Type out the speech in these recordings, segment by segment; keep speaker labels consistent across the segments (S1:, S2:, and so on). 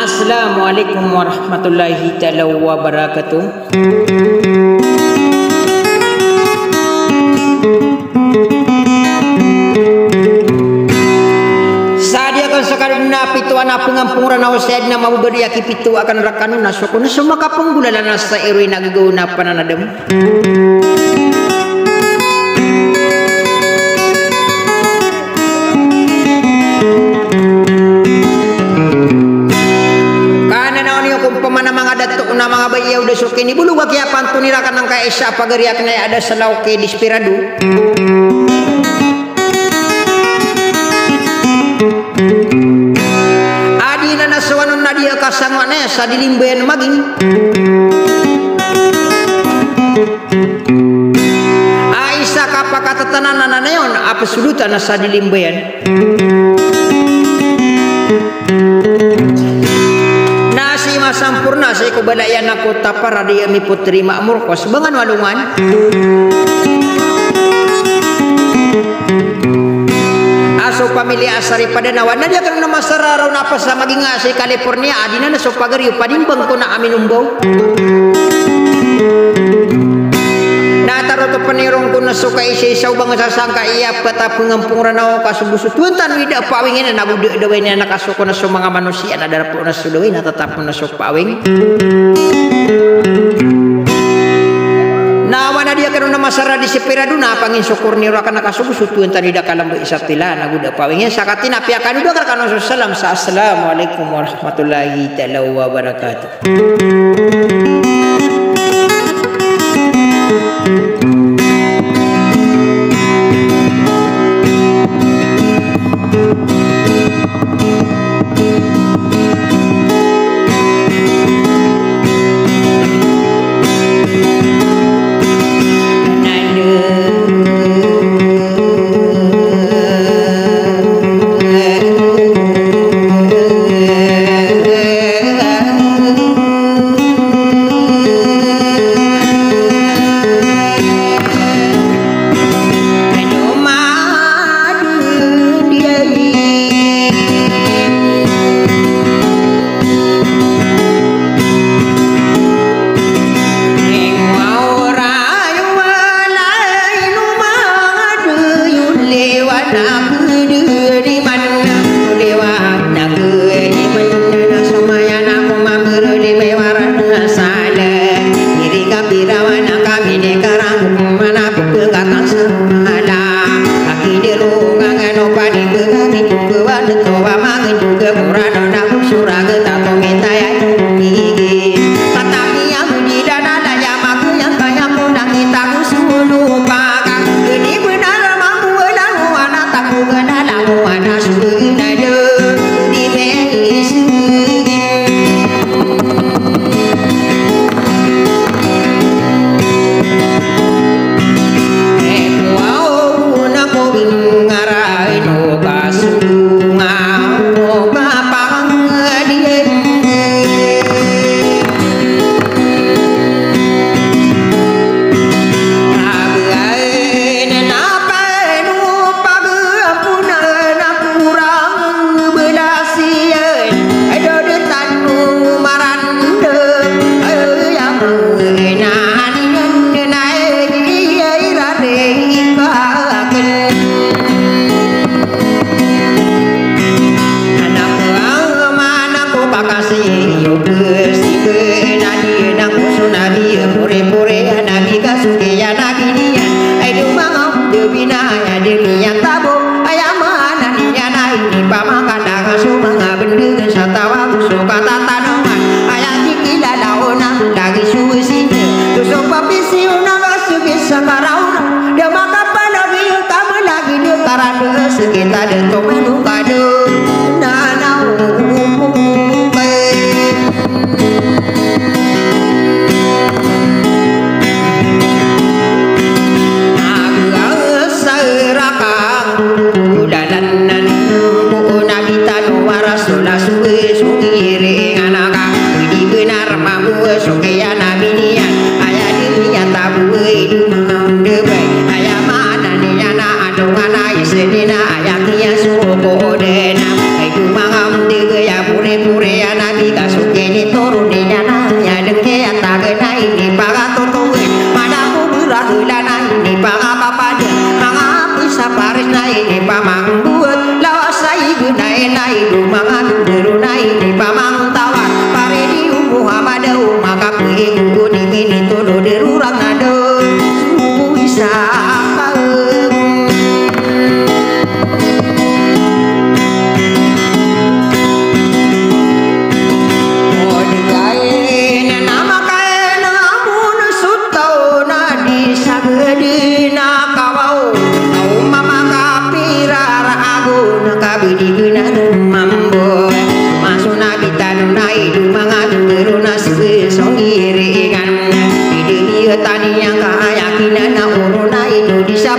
S1: Assalamualaikum warahmatullahi taala wabarakatuh. Sadiakan sakarna pitu anak pengampungan nawasid na mabuberi aki pitu akan rakanuna sokuna semua kapung bulalana sa irui nagaguna pananadem. Na mga bayi udah suki ni bulu waki apan tunirakan ang kaisa pagariak na ada salaw ke dispiradu. Adi na naswanon na dia kasama na sa dilimbayan maging. Aisa kapakatatanan na nayon apasulutan na sa dilimbayan. Sampurna saya kebalayan aku tapar dia mi putri makmur kos bangan walungan aso pamilya asari pada nawan dia kan nama sararo napa sama ginga si California adina na so pagari padimbang ko na amin umbaw nataro to panirong ko na so kay isaw bang sasangka iya kata pengampung ranao kasubusut tuntan wida pawingin na nabude daway na nakasuko na so mga manusia na darapo na so daway na tatap na so pawing nawa na dia karon na masara di sepirado na pangin syukur ni rakan nakasubusut tuntan wida kalambo isatila naguda pawingin sakatin apiakan udah karkan salam sa assalamualaikum warahmatullahi taala wabarakatuh. Kita dan kau menuka Aku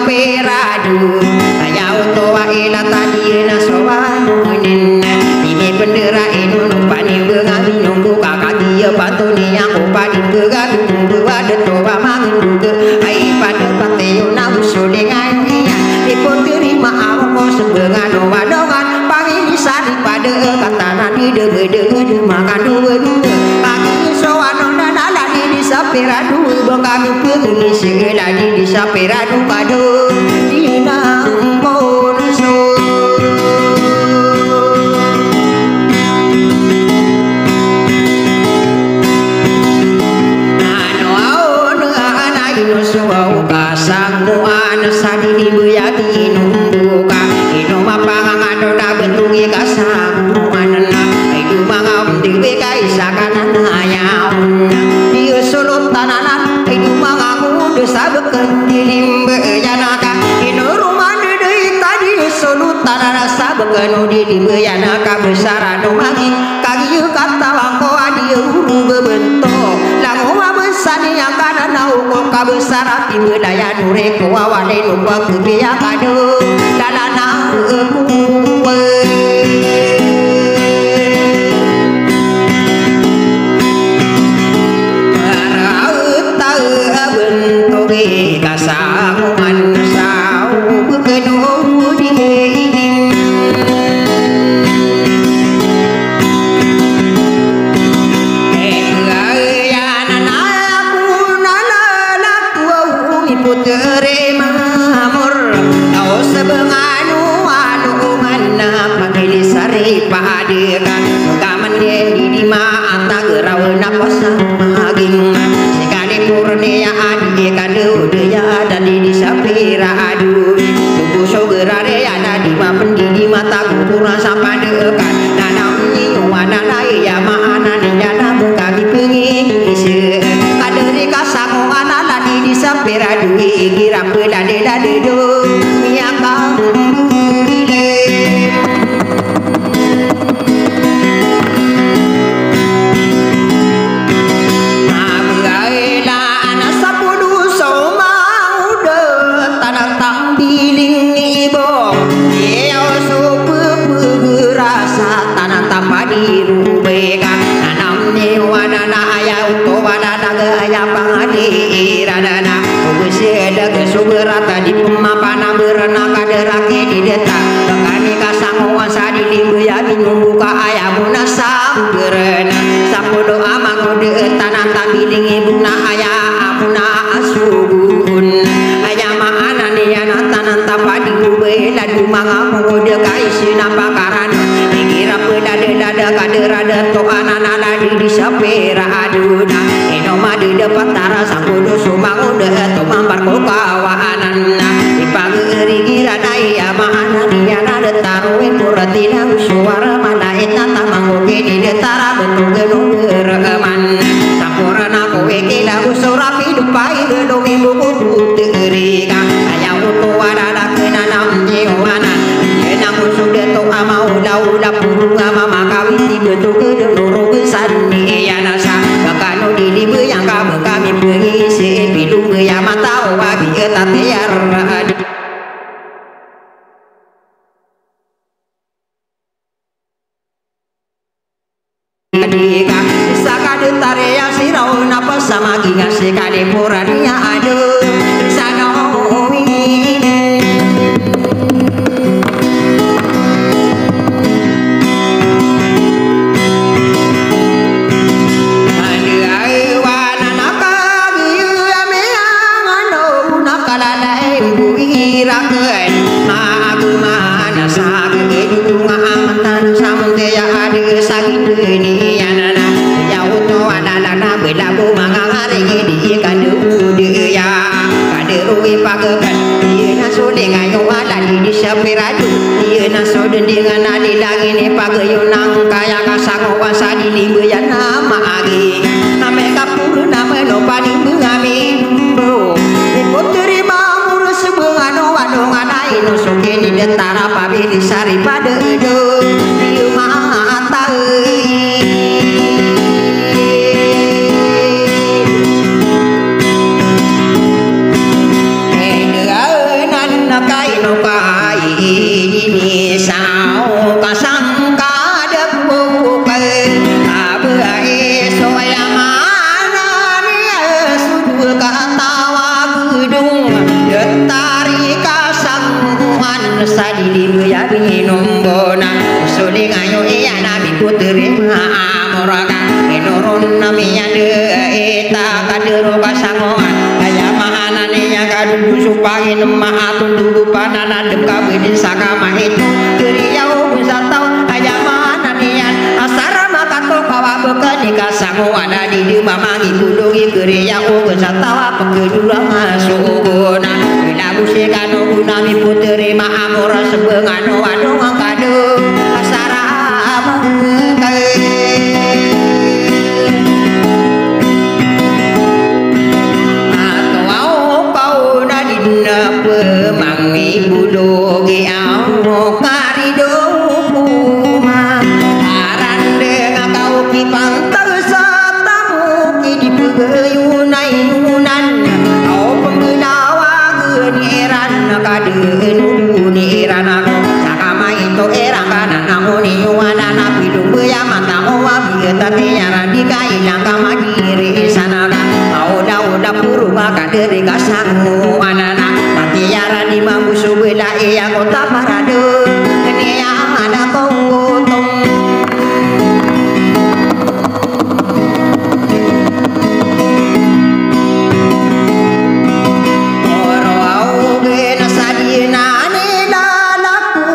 S1: saperadu aya utawa ila tadi na sowanen ini bendera inu pani bengawi nunggu kakak dia patuni yang upadi begawi nunggu ada toba mangun ai pada pateo na usudengan ipun terima awak sebengan wadongan pangini sari pada katana di dege makan dua pagi sowan nalani di saperadu bengkami pengi segeladi di saperadu kado dina monuso anu aun ana inu suau kasang muan sadi di buyati numbuka inu mapangang anu na bentungi kasang muan na itu mangam diwe kaisa kanan ayaun diu sulut tananan itu mangamu dosa beken dilim beyanaka inu rumah dedei tadi sulut tananan sabeken dilim beyanaka besar anu mangi kagiu kata wangko adiu bebentuk lagu besani yang kanan nau kabesar hati bedaya nure kuawale nubuah kebiak adu lalana kasanguan sau bekenuh di puteri mamur kau sebenganu anu mana panggil sari padekan kaman di mata gerau napas maging sekali purnia adi kadu dia dan di sapira adu tubuh sogerare ada di mapen di mata kupura sampai dekat nanam nyuwana ya mana ni dana kami pengi kaderi kasang ana ladi di sapira duwi kira pelade dade do miaka ile abaila ana sapudu soma ude tanah tambiling ibo ya supu berasa tanah tamadi rubeka nanam ni wana aya utawa gaya pangadi radana ubuseda kesuberata di pemapana berenang kaderake di deta bekani kasang wasa di limbu ya bingung buka ayamu nasam berena sapodo amang de tanah tabiling ibuna aya amuna asubun aya maana ni ana tanah tapadi ubela dumangamu de kaisina pakaran dikira pedade dada kaderada to anana ladi di sapera aduna madu dapat tara sakudu sumang udah tu mampar kawanan dipageri gira daya mana dia nada taruin muratina suara mana eta tamangoke di detara bentuk gedung gereman sampurna kowe kila usurapi dupai gedung ibu kudu terika ayah utu wadada kena nam jiwana kena musuh deto ama udah purung ama makawiti bentuk gedung nuru besar ni ya nasa bakano di yang kami pengisi bilu ya mata wabi tatiar adika sakade tarea sirau napa sama ginga sekade porania adu sanomi dengan nadi lagi ni pagayunang kaya kasang wasa di limbu ya nama agi name kapur nama no pani bungami bro putri mamur sebengano wadongan aino soke ni detara pabili sari pada edo di mata ya binumbona suling ayo iya nabi putri amuraga inurun namanya de eta kadero kasangoan aya mahanane yang kadu supangin maatun dugu panana dem kabedin sakama itu kriau bisa tahu aya mahanane yang asara makato kawa bekani kasangoan di mamangi kudungi kriau bisa tahu pekedura masukuna lagu sekano gunami putri maamura sebengano anu ngkadu asara pemangi budogi au karido kuma aran dengan kau kipantau satamu kidi pegayunai yunan kau penggenawa geniran kaden geniran aku sakama itu erang kanan amuni yuana nabi dumbu ya mata owa bieta tiara dikai kama diri sana kau udah puru maka dari kasangu anana tiara di mampu subela iya kota parade ini yang ada kongotong oro au gena sadina ane dalaku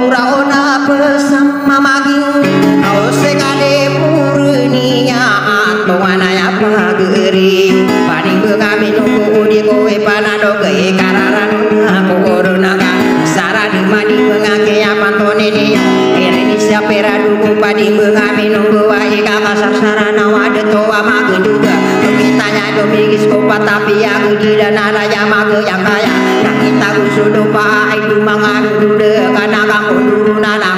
S1: uraona pesam mamaging au sekade purnia atau anaya pageri paning bekami nunggu di kowe panado ke kararan aku korunaga sara di madi mengake apantone dia ini siapa raduku padi bekami nunggu wae kakasar sarana wade toa mage juga kitanya domigis kopat tapi aku tidak nalaya mage yang kaya yang kita gusudo pa itu mangadu de kana kampung dulu nana